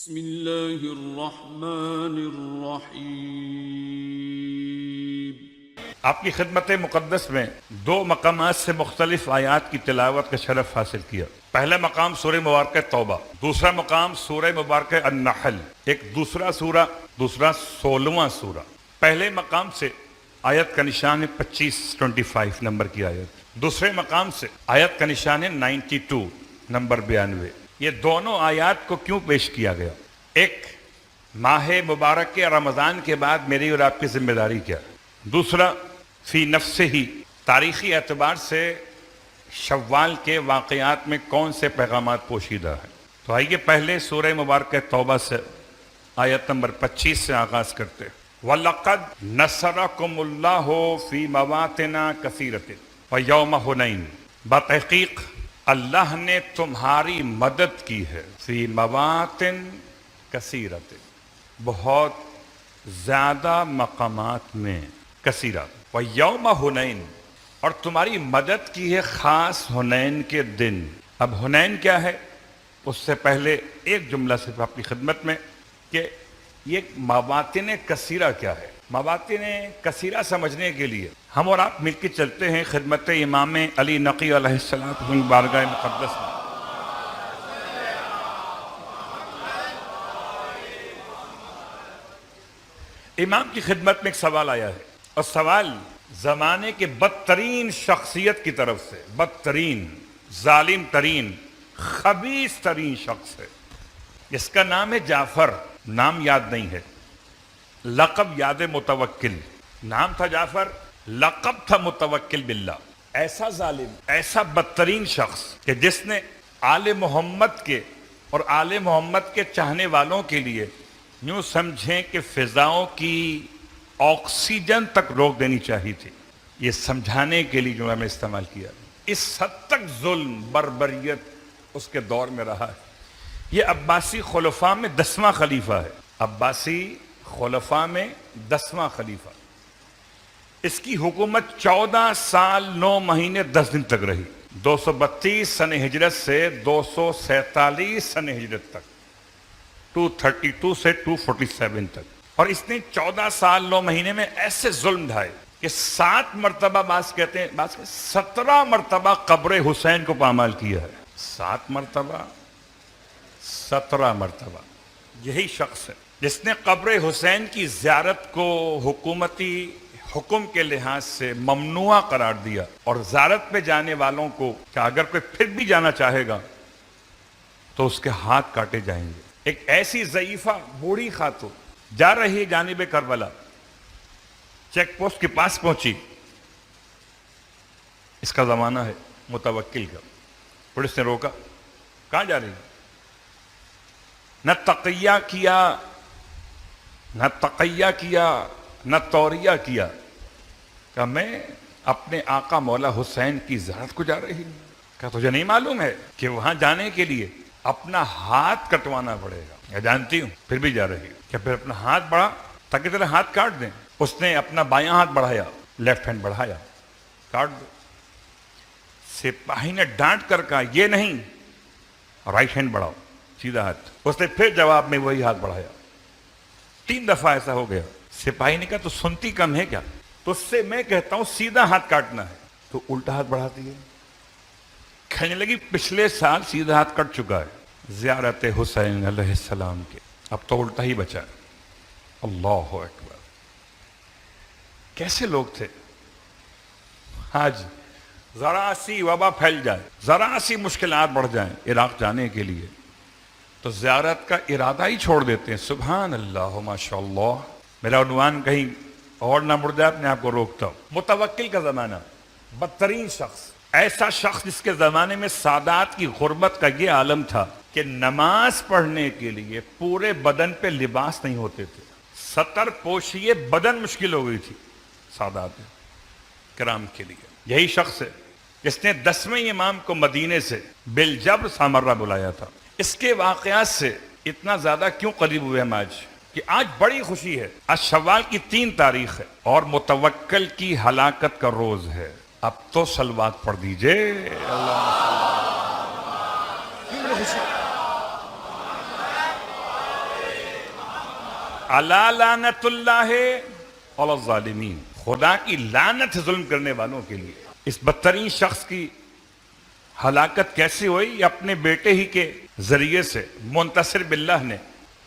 بسم اللہ الرحمن الرحیم۔ آپ کی خدمت مقدس میں دو مقامات سے مختلف آیات کی تلاوت کا شرف حاصل کیا۔ پہلا مقام سورہ مبارکہ توبہ، دوسرا مقام سورہ مبارکہ النحل، ایک دوسرا سورہ، دوسرا 16واں سورہ۔ پہلے مقام سے آیت کا نشان ہے 25 نمبر کی آیت، دوسرے مقام سے آیت کا نشان ہے 92 نمبر 92۔ یہ دونوں آیات کو کیوں پیش کیا گیا؟ ایک، ماہ مبارک رمضان کے بعد میری اور آپ کی ذمہ داری کیا؟ دوسرا، فی نفس ہی تاریخی اعتبار سے شوال کے واقعات میں کون سے پیغامات پوشیدہ ہیں؟ تو آئیے پہلے سورہ مبارکہ توبہ سے آیت نمبر 25 سے آغاز کرتے ہیں۔ وَلَقَدْ نَصَرَكُمُ اللَّهُ فِي مَوَاطِنَ كَثِيرَةٍ وَيَوْمَ حُنَيْنٍ، بتحقیق اللہ نے تمہاری مدد کی ہے، فی مواطن کثیرت، بہت زیادہ مقامات میں، کثیرہ، ویوم حنین، اور تمہاری مدد کی ہے خاص حنین کے دن۔ اب حنین کیا ہے؟ اس سے پہلے ایک جملہ صرف آپ کی خدمت میں کہ یہ مواطن کثیرہ کیا ہے۔ مواطن کثیرہ سمجھنے کے لیے ہم اور آپ مل کے چلتے ہیں خدمت امام علی نقی علیہ السلام کی بارگاہ مقدس میں۔ امام کی خدمت میں ایک سوال آیا ہے، اور سوال زمانے کے بدترین شخصیت کی طرف سے، بدترین، ظالم ترین، خبیث ترین شخص ہے، جس کا نام ہے جعفر، نام یاد نہیں ہے، لقب یاد متوکل، نام تھا جعفر، لقب تھا متوکل باللہ۔ ایسا ظالم، ایسا بدترین شخص کہ جس نے آل محمد کے اور آل محمد کے چاہنے والوں کے لیے یوں سمجھیں کہ فضاؤں کی آکسیجن تک روک دینی چاہیے تھی، یہ سمجھانے کے لیے جو میں نے استعمال کیا، اس حد تک ظلم بربریت اس کے دور میں رہا ہے۔ یہ عباسی خلفاء میں 10واں خلیفہ ہے، عباسی خلفاء میں 10واں خلیفہ۔ اس کی حکومت 14 سال 9 مہینے 10 دن تک رہی، 232 سن ہجرت سے 247 سن ہجرت تک، 232 سے 247 تک۔ اور اس نے 14 سال 9 مہینے میں ایسے ظلم ڈھائے کہ 7 مرتبہ، بعض کہتے ہیں 17 مرتبہ قبر حسین کو پامال کیا ہے، 7 مرتبہ، 17 مرتبہ۔ یہی شخص ہے جس نے قبر حسین کی زیارت کو حکومتی حکم کے لحاظ سے ممنوع قرار دیا، اور زیارت پہ جانے والوں کو کہ اگر کوئی پھر بھی جانا چاہے گا تو اس کے ہاتھ کاٹے جائیں گے۔ ایک ایسی ضعیفہ بوڑھی خاتون جا رہی جانب کربلا، چیک پوسٹ کے پاس پہنچی، اس کا زمانہ ہے متوکل کا، پولیس نے روکا، کہاں جا رہی؟ نہ تقیہ کیا نہ توریہ کیا، کہ میں اپنے آقا مولا حسین کی زیارت کو جا رہی ہوں۔ کہا تجھے نہیں معلوم ہے کہ وہاں جانے کے لیے اپنا ہاتھ کٹوانا پڑے گا؟ یا جانتی ہوں، پھر بھی جا رہی ہوں۔ کہ پھر اپنا ہاتھ بڑھا تاکہ تیرا ہاتھ کاٹ دیں۔ اس نے اپنا بایاں ہاتھ بڑھایا، لیفٹ ہینڈ بڑھایا، کاٹ دو۔ سپاہی نے ڈانٹ کر کہا یہ نہیں، رائٹ ہینڈ بڑھاؤ، سیدھا ہاتھ۔ اس نے پھر جواب میں وہی ہاتھ بڑھایا، 3 دفعہ ایسا ہو گیا۔ سپاہی نے کہا تو سنتی کم ہے کیا؟ تو اس سے میں کہتا ہوں سیدھا ہاتھ کاٹنا ہے، تو الٹا ہاتھ بڑھاتی ہے۔ کہنے لگی پچھلے سال سیدھا ہاتھ کٹ چکا ہے زیارت حسین علیہ السلام کے، اب تو الٹا ہی بچا ہے۔ اللہ اکبر! کیسے لوگ تھے؟ آج ذرا سی وبا پھیل جائے، ذرا سی مشکلات بڑھ جائیں عراق جانے کے لیے تو زیارت کا ارادہ ہی چھوڑ دیتے ہیں۔ سبحان اللہ، ماشاءاللہ۔ میرا عنوان کہیں اور نہ مڑ جائے، اپنے آپ کو روکتا ہوں۔ متوکل کا زمانہ، بدترین شخص، ایسا شخص جس کے زمانے میں سادات کی غربت کا یہ عالم تھا کہ نماز پڑھنے کے لیے پورے بدن پہ لباس نہیں ہوتے تھے، ستر پوشیے بدن مشکل ہو گئی تھی سادات کرام کے لیے۔ یہی شخص ہے جس نے 10ویں امام کو مدینے سے بالجبر سامرہ بلایا تھا۔ اس کے واقعات سے اتنا زیادہ کیوں قریب ہوئے ہم آج کہ آج بڑی خوشی ہے، آج شوال کی 3 تاریخ ہے اور متوکل کی ہلاکت کا روز ہے۔ اب تو صلوات پڑھ دیجئے، اللہ الا لعنت اللہ علی الظالمین، خدا کی لعنت ہے ظلم کرنے والوں کے لیے۔ اس بدترین شخص کی ہلاکت کیسے ہوئی؟ یہ اپنے بیٹے ہی کے ذریعے سے منتصر باللہ نے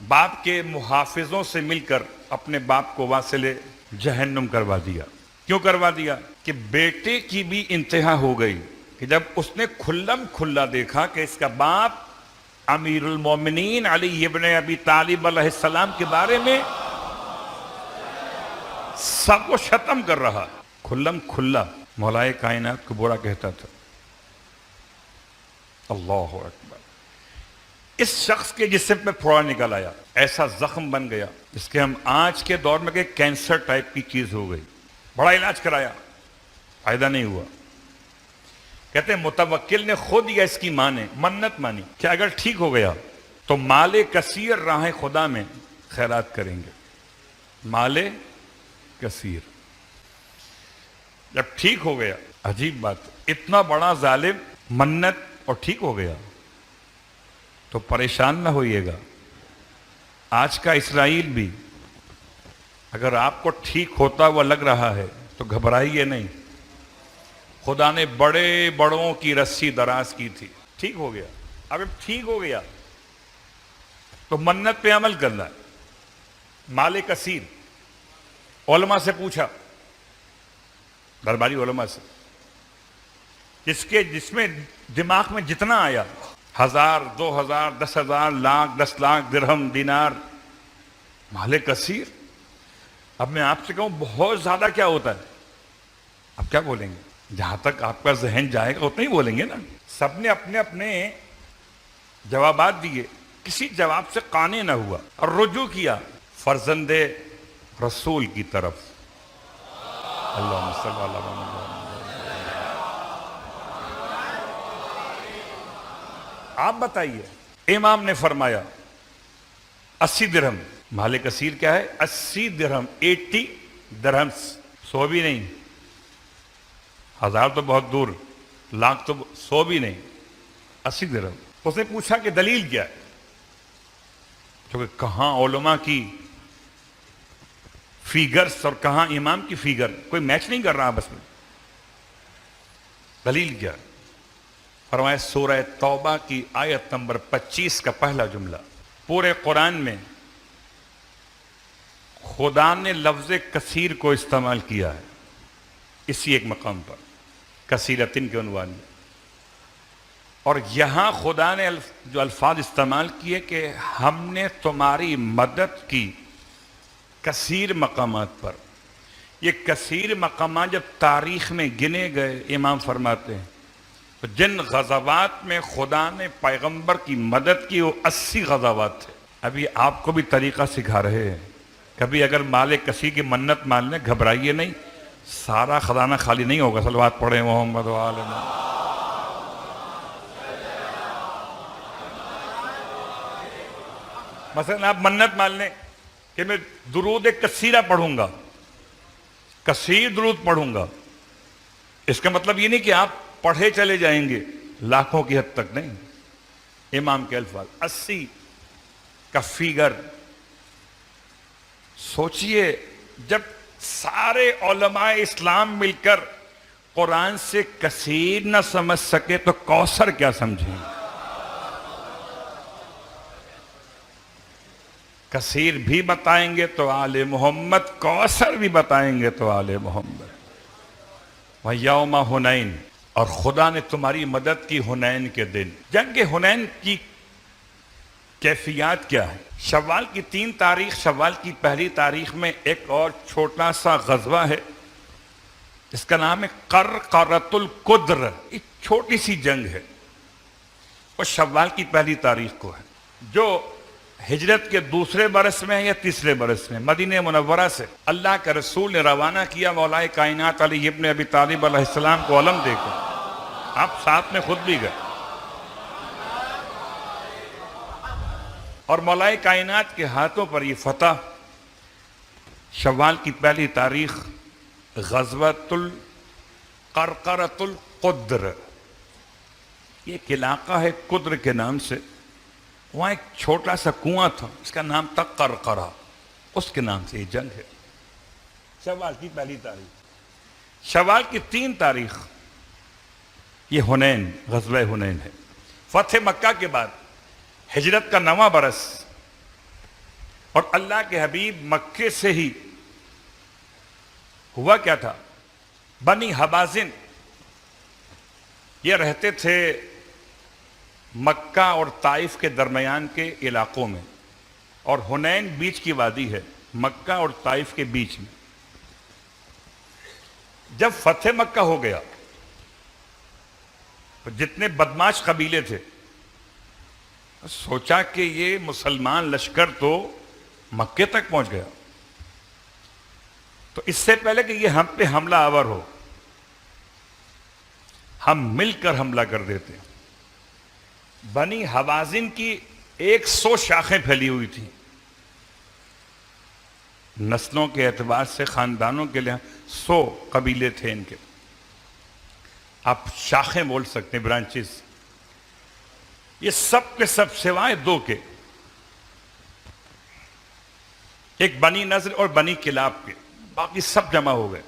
باپ کے محافظوں سے مل کر اپنے باپ کو واصل جہنم کروا دیا۔ کیوں کروا دیا؟ کہ بیٹے کی بھی انتہا ہو گئی کہ جب اس نے کھلم کھلا دیکھا کہ اس کا باپ امیر المومنین علی ابن ابی طالب علیہ السلام کے بارے میں سب کو شتم کر رہا، کھلم کھلا مولائے کائنات کو برا کہتا تھا۔ اللہ اکبر۔ اس شخص کے جسم میں پھوڑا نکل آیا، ایسا زخم بن گیا جس کے ہم آج کے دور میں کہ کینسر ٹائپ کی چیز ہو گئی۔ بڑا علاج کرایا، فائدہ نہیں ہوا۔ کہتے ہیں متوکل نے خود یا اس کی ماں نے منت مانی کہ اگر ٹھیک ہو گیا تو مال کثیر راہ خدا میں خیرات کریں گے۔ مال کثیر جب ٹھیک ہو گیا، عجیب بات، اتنا بڑا ظالم منت اور ٹھیک ہو گیا تو پریشان نہ ہوئیے گا۔ آج کا اسرائیل بھی اگر آپ کو ٹھیک ہوتا ہوا لگ رہا ہے تو گھبرائیے نہیں، خدا نے بڑے بڑوں کی رسی دراز کی تھی، ٹھیک ہو گیا۔ اب ٹھیک ہو گیا تو منت پہ عمل کرنا ہے۔ مال کثیر، علماء سے پوچھا، درباری علماء سے، جس میں دماغ میں جتنا آیا، 1000 2000 10,000 لاکھ 10 لاکھ درہم دینار، مال کثیر۔ اب میں آپ سے کہوں بہت زیادہ کیا ہوتا ہے؟ آپ کیا بولیں گے؟ جہاں تک آپ کا ذہن جائے گا اتنا ہی بولیں گے نا۔ سب نے اپنے اپنے جوابات دیے، کسی جواب سے قانع نہ ہوا اور رجوع کیا فرزند رسول کی طرف۔ اللہم صلی علی محمد۔ آپ بتائیے، امام نے فرمایا 80 درہم، مال کثیر کیا ہے؟ 80 درہم، 80 درہمس، 100 بھی نہیں، 1000 تو بہت دور، لاکھ تو 100 بھی نہیں، 80 درہم۔ اس نے پوچھا کہ دلیل کیا ہے؟ کیونکہ کہاں علماء کی فیگرز اور کہاں امام کی فیگر کوئی میچ نہیں کر رہا بس میں۔ دلیل کیا؟ فرمایا سورہ توبہ کی آیت نمبر 25 کا پہلا جملہ۔ پورے قرآن میں خدا نے لفظ کثیر کو استعمال کیا ہے اسی ایک مقام پر، کثیرتن کے عنوان میں، اور یہاں خدا نے جو الفاظ استعمال کیے کہ ہم نے تمہاری مدد کی کثیر مقامات پر۔ یہ کثیر مقامات جب تاریخ میں گنے گئے، امام فرماتے ہیں تو جن غزوات میں خدا نے پیغمبر کی مدد کی وہ 80 غزوات تھے۔ ابھی آپ کو بھی طریقہ سکھا رہے ہیں، کبھی اگر مال کثیر کی منت ماننے گھبرائیے نہیں، سارا خزانہ خالی نہیں ہوگا۔ صلوات پڑھیں محمد و آل محمد۔ مثلا آپ منت مان لیں کہ میں درود کثیرہ پڑھوں گا، کثیر درود پڑھوں گا، اس کا مطلب یہ نہیں کہ آپ پڑھے چلے جائیں گے لاکھوں کی حد تک، نہیں۔ امام کے الفاظ 80 کا فیگر سوچئے، جب سارے علماء اسلام مل کر قرآن سے کثیر نہ سمجھ سکے تو کوثر کیا سمجھیں؟ کثیر بھی بتائیں گے تو آل محمد، کوثر بھی بتائیں گے تو آل محمد۔ وَيَوْمَ حُنَيْن، اور خدا نے تمہاری مدد کی حنین کے دن۔ جنگ حنین کی کیفیات کیا ہے؟ شوال کی 3 تاریخ، شوال کی پہلی تاریخ میں ایک اور چھوٹا سا غزوہ ہے، اس کا نام ہے قرقرۃ القدر۔ ایک چھوٹی سی جنگ ہے، وہ شوال کی پہلی تاریخ کو ہے، جو ہجرت کے دوسرے برس میں یا تیسرے برس میں مدینہ منورہ سے اللہ کے رسول نے روانہ کیا مولائے کائنات علی ابن ابی طالب علیہ السلام کو علم دے کر۔ آپ ساتھ میں خود بھی گئے، اور مولائے کائنات کے ہاتھوں پر یہ فتح شوال کی پہلی تاریخ غزوۃ القرقرۃ القدر۔ یہ ایک علاقہ ہے قدر کے نام سے، وہاں ایک چھوٹا سا کنواں تھا، اس کا نام تھا قرقرہ۔ اس کے نام سے یہ جنگ ہے۔ شوال کی پہلی تاریخ، شوال کی 3 تاریخ یہ حنین، غزوہ حنین ہے۔ فتح مکہ کے بعد ہجرت کا 9واں برس، اور اللہ کے حبیب مکے سے ہی ہوا کیا تھا، بنی حوازن یہ رہتے تھے مکہ اور طائف کے درمیان کے علاقوں میں، اور حنین بیچ کی وادی ہے، مکہ اور طائف کے بیچ میں۔ جب فتح مکہ ہو گیا تو جتنے بدماش قبیلے تھے سوچا کہ یہ مسلمان لشکر تو مکے تک پہنچ گیا، تو اس سے پہلے کہ یہ ہم پہ حملہ آور ہو، ہم مل کر حملہ کر دیتے ہیں۔ بنی حوازن کی 100 شاخیں پھیلی ہوئی تھیں، نسلوں کے اعتبار سے، خاندانوں کے لئے 100 قبیلے تھے ان کے، آپ شاخیں بول سکتے ہیں، برانچز۔ یہ سب کے سب سوائے 2 کے، ایک بنی نضر اور بنی کلاب کے، باقی سب جمع ہو گئے،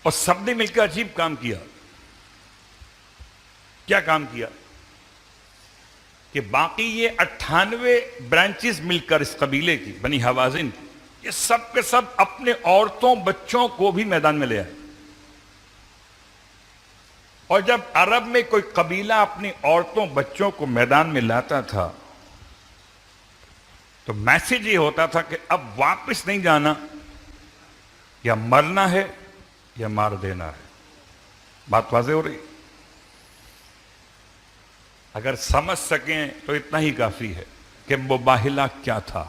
اور سب نے مل کر عجیب کام کیا۔ کیا کام کیا کہ باقی یہ 98 برانچز مل کر اس قبیلے کی، بنی حوازن کی، یہ سب کے سب اپنے عورتوں بچوں کو بھی میدان میں لے آئے۔ اور جب عرب میں کوئی قبیلہ اپنی عورتوں بچوں کو میدان میں لاتا تھا تو میسج یہ ہوتا تھا کہ اب واپس نہیں جانا، یا مرنا ہے یا مار دینا ہے۔ بات واضح ہو رہی؟ اگر سمجھ سکیں تو اتنا ہی کافی ہے کہ مباہلہ کیا تھا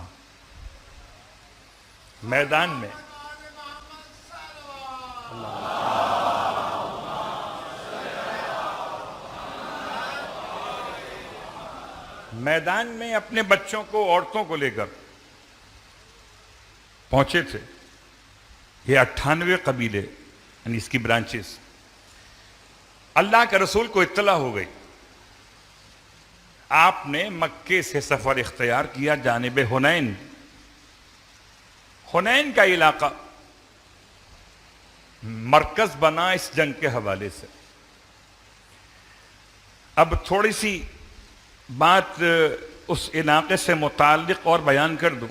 میدان میں۔ میدان میں اپنے بچوں کو، عورتوں کو لے کر پہنچے تھے یہ 98 قبیلے، یعنی اس کی برانچز۔ اللہ کے رسول کو اطلاع ہو گئی، آپ نے مکے سے سفر اختیار کیا جانب حنین۔ حنین کا علاقہ مرکز بنا اس جنگ کے حوالے سے۔ اب تھوڑی سی بات اس علاقے سے متعلق اور بیان کر دوں،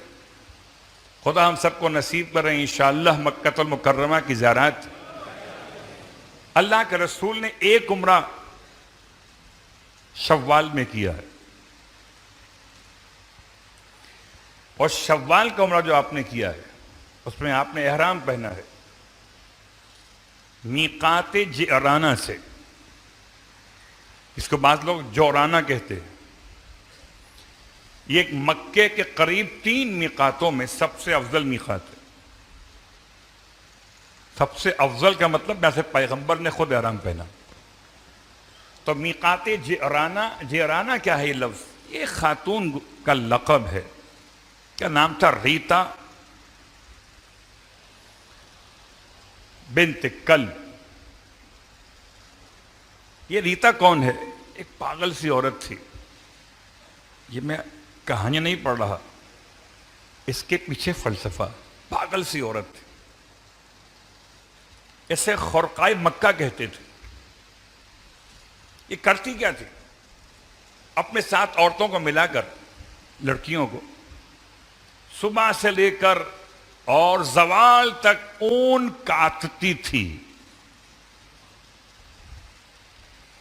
خدا ہم سب کو نصیب کریں انشاءاللہ مکہ المکرمہ کی زیارت۔ اللہ کے رسول نے 1 عمرہ شوال میں کیا ہے، اور شوال کا عمرہ جو آپ نے کیا ہے اس میں آپ نے احرام پہنا ہے میقات جعرانہ سے، اس کو بعض لوگ جورانہ کہتے ہیں۔ یہ ایک مکے کے قریب 3 میقاتوں میں سب سے افضل میقات ہے۔ سب سے افضل کا مطلب جیسے پیغمبر نے خود احرام پہنا۔ تو میقات جعرانہ، جعرانہ کیا ہے یہ لفظ؟ یہ خاتون کا لقب ہے، کیا نام تھا؟ ریتا بنت کلب۔ یہ ریتا کون ہے؟ ایک پاگل سی عورت تھی، یہ میں کہانی نہیں پڑھ رہا، اس کے پیچھے فلسفہ۔ پاگل سی عورت تھی، اسے خرقائے مکہ کہتے تھے۔ یہ کرتی کیا تھی؟ اپنے ساتھ عورتوں کو ملا کر، لڑکیوں کو، صبح سے لے کر اور زوال تک اون کاٹتی تھی۔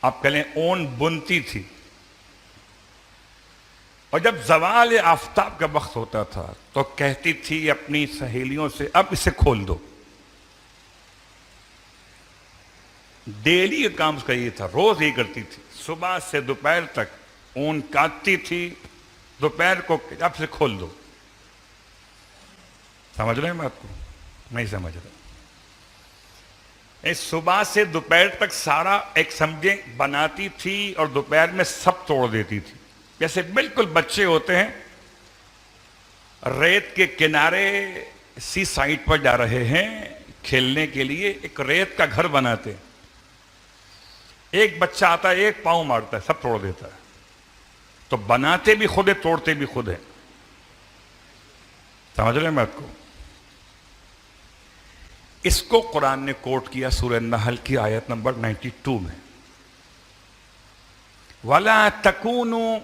آپ کہہ لیں اون بنتی تھی، اور جب زوال آفتاب کا وقت ہوتا تھا تو کہتی تھی اپنی سہیلیوں سے اب اسے کھول دو۔ ڈیلی کا کام اس کا یہ تھا، روز یہ کرتی تھی، صبح سے دوپہر تک اون کاٹتی تھی، دوپہر کو اب سے کھول دو۔ سمجھ رہے ہیں بات کو؟ نہیں سمجھ رہے؟ صبح سے دوپہر تک سارا ایک سمجھیں بناتی تھی، اور دوپہر میں سب توڑ دیتی تھی۔ جیسے بالکل بچے ہوتے ہیں ریت کے کنارے سی سائٹ پر جا رہے ہیں کھیلنے کے لیے، ایک ریت کا گھر بناتے ہیں، ایک بچہ آتا ہے ایک پاؤں مارتا ہے سب توڑ دیتا ہے۔ تو بناتے بھی خود ہے، توڑتے بھی خود ہیں۔ سمجھ رہے ہیں بات کو؟ اس کو قرآن نے کوٹ کیا سورہ نحل کی آیت نمبر 92 میں، وَلَا تَكُونُوا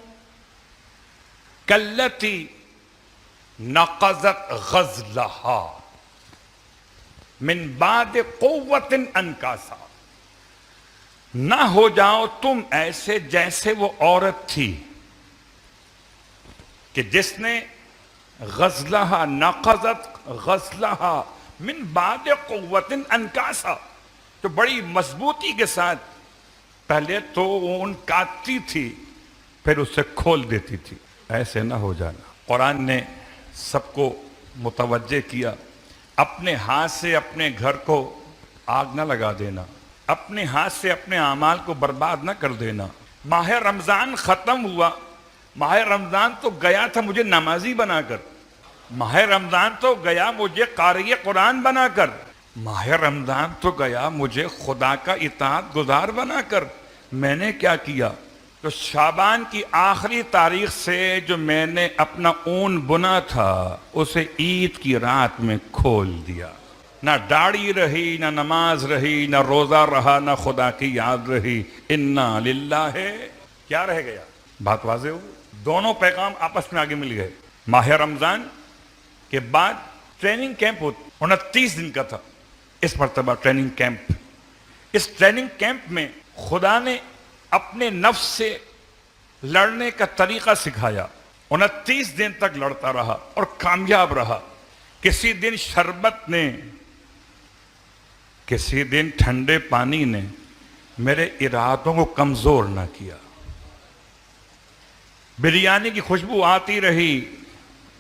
كَالَّتِي نَقَضَتْ غَزْلَهَا من بعد قوت انکاسا، نہ ہو جاؤ تم ایسے جیسے وہ عورت تھی کہ جس نے غزلہا نقضت غزلہا من بعد قوت انکاسا، تو بڑی مضبوطی کے ساتھ پہلے تو اون کاٹتی تھی پھر اسے کھول دیتی تھی، ایسے نہ ہو جانا۔ قرآن نے سب کو متوجہ کیا، اپنے ہاتھ سے اپنے گھر کو آگ نہ لگا دینا، اپنے ہاتھ سے اپنے اعمال کو برباد نہ کر دینا۔ ماہ رمضان ختم ہوا، ماہ رمضان تو گیا تھا مجھے نمازی بنا کر، ماہ رمضان تو گیا مجھے قاری قرآن بنا کر، ماہ رمضان تو گیا مجھے خدا کا اطاعت گزار بنا کر، میں نے کیا کیا؟ تو شعبان کی آخری تاریخ سے جو میں نے اپنا اون بنا تھا اسے عید کی رات میں کھول دیا، نہ داڑھی رہی، نہ نماز رہی، نہ روزہ رہا، نہ خدا کی یاد رہی، انا للہ کیا رہ گیا؟ بات واضح ہو؟ دونوں پیغام آپس میں آگے مل گئے۔ ماہ رمضان کے بعد ٹریننگ کیمپ 29 دن کا تھا، اس مرتبہ ٹریننگ کیمپ، اس ٹریننگ کیمپ میں خدا نے اپنے نفس سے لڑنے کا طریقہ سکھایا۔ 29 دن تک لڑتا رہا اور کامیاب رہا۔ کسی دن شربت نے، کسی دن ٹھنڈے پانی نے میرے ارادوں کو کمزور نہ کیا۔ بریانی کی خوشبو آتی رہی،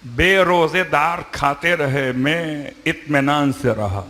بے روزے دار کھاتے رہے، میں اطمینان سے رہا۔